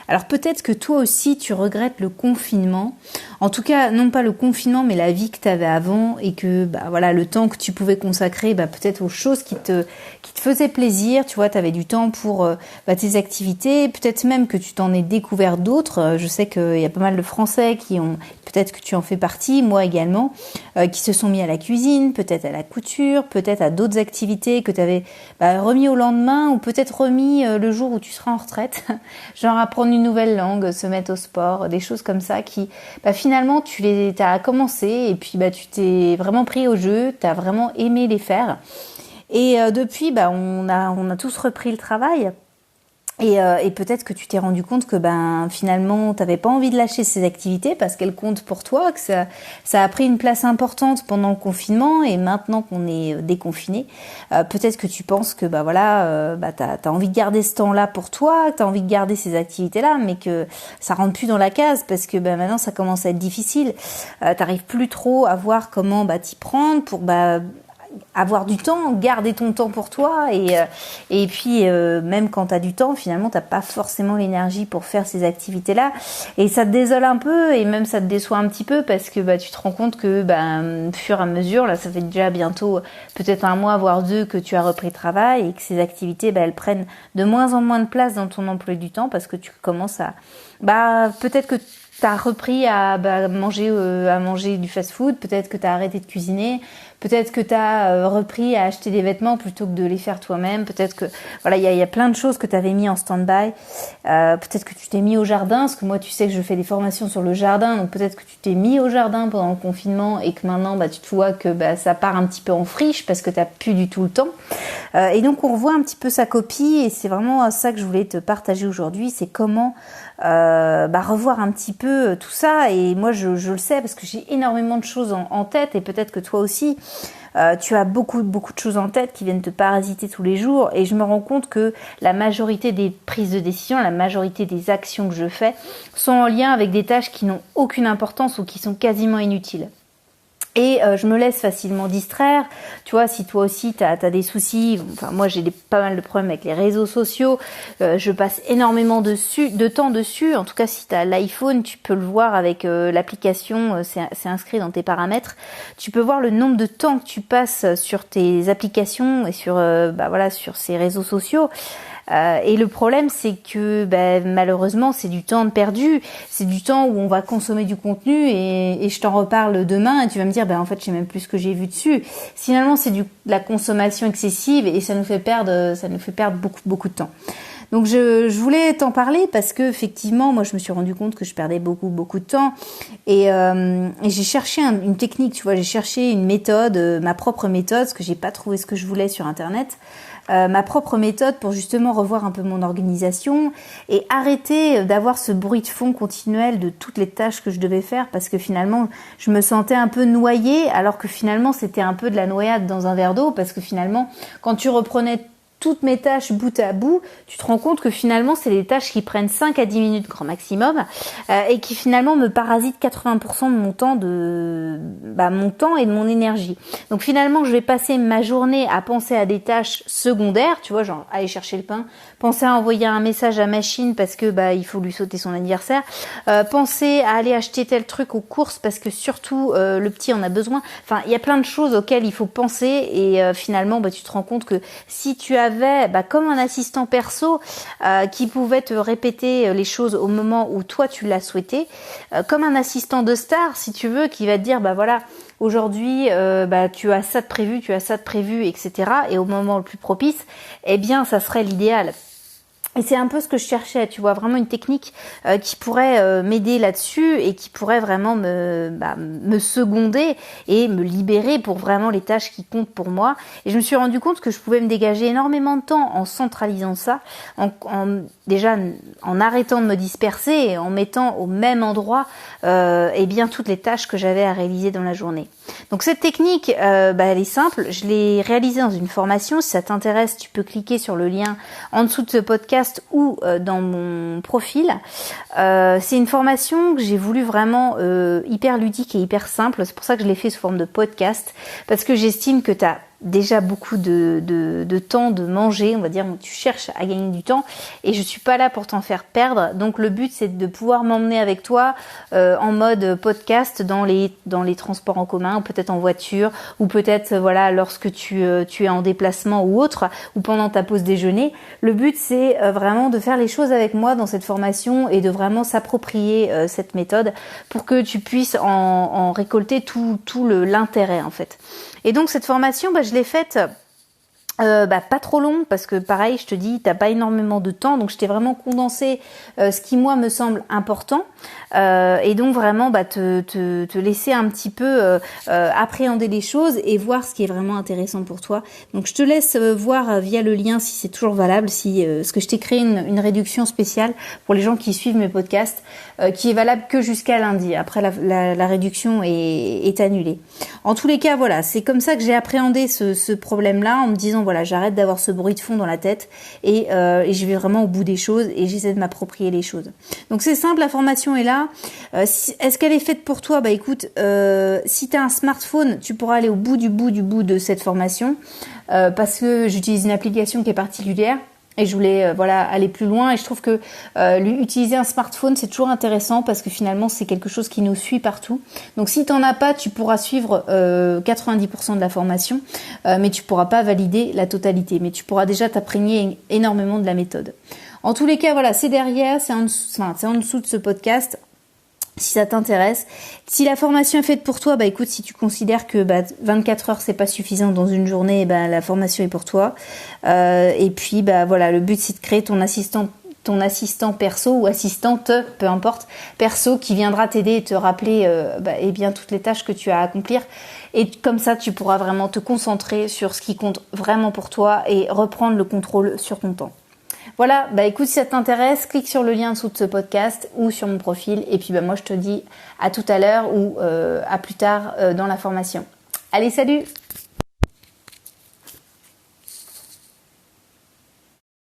Alors peut-être que toi aussi tu regrettes le confinement, en tout cas non pas le confinement mais la vie que tu avais avant et que voilà, le temps que tu pouvais consacrer peut-être aux choses qui te faisaient plaisir, tu vois, tu avais du temps pour tes activités, peut-être même que tu t'en es découvert d'autres. Je sais qu'il y a pas mal de Français qui ont, peut-être que tu en fais partie, moi également, qui se sont mis à la cuisine, peut-être à la couture, peut-être à d'autres activités que tu avais remis au lendemain ou peut-être remis le jour où tu seras en retraite, genre apprendre une nouvelle langue, se mettre au sport, des choses comme ça qui finalement tu as commencé et puis tu t'es vraiment pris au jeu, tu as vraiment aimé les faire. Et depuis, on a tous repris le travail. Et peut-être que tu t'es rendu compte que finalement t'avais pas envie de lâcher ces activités parce qu'elles comptent pour toi, que ça a pris une place importante pendant le confinement et maintenant qu'on est déconfiné, peut-être que tu penses que t'as envie de garder ce temps-là pour toi, que t'as envie de garder ces activités-là, mais que ça rentre plus dans la case parce que maintenant ça commence à être difficile. T'arrives plus trop à voir comment t'y prendre pour avoir du temps, garder ton temps pour toi et puis même quand tu as du temps, finalement tu n'as pas forcément l'énergie pour faire ces activités-là et ça te désole un peu et même ça te déçoit un petit peu parce que tu te rends compte que au fur et à mesure, là ça fait déjà bientôt peut-être 1 mois voire 2 que tu as repris le travail et que ces activités elles prennent de moins en moins de place dans ton emploi du temps parce que tu commences à peut-être que t'as repris à manger du fast-food, peut-être que t'as arrêté de cuisiner, peut-être que t'as repris à acheter des vêtements plutôt que de les faire toi-même, peut-être que il y a plein de choses que t'avais mis en stand-by, peut-être que tu t'es mis au jardin, parce que moi tu sais que je fais des formations sur le jardin, donc peut-être que tu t'es mis au jardin pendant le confinement et que maintenant tu te vois que ça part un petit peu en friche parce que t'as plus du tout le temps. Et donc on revoit un petit peu sa copie et c'est vraiment ça que je voulais te partager aujourd'hui, c'est comment revoir un petit peu tout ça. Et moi je le sais parce que j'ai énormément de choses en tête et peut-être que toi aussi tu as beaucoup de choses en tête qui viennent te parasiter tous les jours et je me rends compte que la majorité des prises de décision, la majorité des actions que je fais sont en lien avec des tâches qui n'ont aucune importance ou qui sont quasiment inutiles. Et je me laisse facilement distraire. Tu vois, si toi aussi t'as des soucis, moi j'ai pas mal de problèmes avec les réseaux sociaux, je passe énormément de temps dessus. En tout cas, si t'as l'iPhone, tu peux le voir avec l'application, c'est inscrit dans tes paramètres. Tu peux voir le nombre de temps que tu passes sur tes applications et sur sur ces réseaux sociaux. Et le problème, c'est que malheureusement, c'est du temps perdu, c'est du temps où on va consommer du contenu et je t'en reparle demain et tu vas me dire en fait, je sais même plus ce que j'ai vu dessus. Finalement, c'est de la consommation excessive et ça nous fait perdre beaucoup de temps. Donc je voulais t'en parler parce que effectivement, moi je me suis rendu compte que je perdais beaucoup de temps et j'ai cherché une technique, tu vois, j'ai cherché une méthode, ma propre méthode, parce que j'ai pas trouvé ce que je voulais sur internet. Ma propre méthode pour justement revoir un peu mon organisation et arrêter d'avoir ce bruit de fond continuel de toutes les tâches que je devais faire parce que finalement je me sentais un peu noyée alors que finalement c'était un peu de la noyade dans un verre d'eau parce que finalement quand tu reprenais toutes mes tâches bout à bout, tu te rends compte que finalement c'est des tâches qui prennent 5 à 10 minutes grand maximum et qui finalement me parasitent 80% de mon temps mon temps et de mon énergie. Donc finalement je vais passer ma journée à penser à des tâches secondaires, tu vois, genre aller chercher le pain, penser à envoyer un message à machine parce que il faut lui sauter son anniversaire, penser à aller acheter tel truc aux courses parce que surtout le petit en a besoin. Enfin, il y a plein de choses auxquelles il faut penser et finalement tu te rends compte que si tu avais comme un assistant perso qui pouvait te répéter les choses au moment où toi tu l'as souhaité, comme un assistant de star si tu veux, qui va te dire aujourd'hui tu as ça de prévu, etc. Et au moment le plus propice, ça serait l'idéal. Et c'est un peu ce que je cherchais, tu vois, vraiment une technique qui pourrait m'aider là-dessus et qui pourrait vraiment me seconder et me libérer pour vraiment les tâches qui comptent pour moi. Et je me suis rendu compte que je pouvais me dégager énormément de temps en centralisant ça, déjà en arrêtant de me disperser et en mettant au même endroit toutes les tâches que j'avais à réaliser dans la journée. Donc cette technique, elle est simple, je l'ai réalisée dans une formation. Si ça t'intéresse, tu peux cliquer sur le lien en dessous de ce podcast ou dans mon profil. C'est une formation que j'ai voulu vraiment hyper ludique et hyper simple. C'est pour ça que je l'ai fait sous forme de podcast, parce que j'estime que tu as déjà beaucoup de temps de manger, on va dire, tu cherches à gagner du temps et je suis pas là pour t'en faire perdre. Donc le but c'est de pouvoir m'emmener avec toi en mode podcast dans les transports en commun, ou peut-être en voiture, ou peut-être voilà lorsque tu es en déplacement ou autre, ou pendant ta pause déjeuner. Le but c'est vraiment de faire les choses avec moi dans cette formation et de vraiment s'approprier cette méthode pour que tu puisses en récolter tout l'intérêt en fait. Et donc cette formation, je l'ai faite pas trop long parce que pareil, je te dis, t'as pas énormément de temps, donc je t'ai vraiment condensé ce qui moi me semble important et donc vraiment te laisser un petit peu appréhender les choses et voir ce qui est vraiment intéressant pour toi. Donc je te laisse voir via le lien si c'est toujours valable, si parce que je t'ai créé une réduction spéciale pour les gens qui suivent mes podcasts qui est valable que jusqu'à lundi. Après la réduction est annulée. En tous les cas, voilà, c'est comme ça que j'ai appréhendé ce problème-là en me disant voilà, j'arrête d'avoir ce bruit de fond dans la tête et je vais vraiment au bout des choses et j'essaie de m'approprier les choses. Donc c'est simple, la formation est là. Est-ce qu'elle est faite pour toi ? Écoute, si tu as un smartphone, tu pourras aller au bout de cette formation parce que j'utilise une application qui est particulière. Et je voulais aller plus loin et je trouve que utiliser un smartphone c'est toujours intéressant parce que finalement c'est quelque chose qui nous suit partout. Donc si t'en as pas, tu pourras suivre 90% de la formation, mais tu pourras pas valider la totalité. Mais tu pourras déjà t'imprégner énormément de la méthode. En tous les cas, voilà, c'est derrière, c'est en dessous de ce podcast. Si ça t'intéresse, si la formation est faite pour toi, écoute, si tu considères que 24 heures c'est pas suffisant dans une journée, la formation est pour toi. Et puis le but c'est de créer ton assistant perso ou assistante, peu importe, perso qui viendra t'aider et te rappeler toutes les tâches que tu as à accomplir. Et comme ça, tu pourras vraiment te concentrer sur ce qui compte vraiment pour toi et reprendre le contrôle sur ton temps. Voilà, écoute, si ça t'intéresse, clique sur le lien en dessous de ce podcast ou sur mon profil. Et puis moi, je te dis à tout à l'heure ou à plus tard dans la formation. Allez, salut!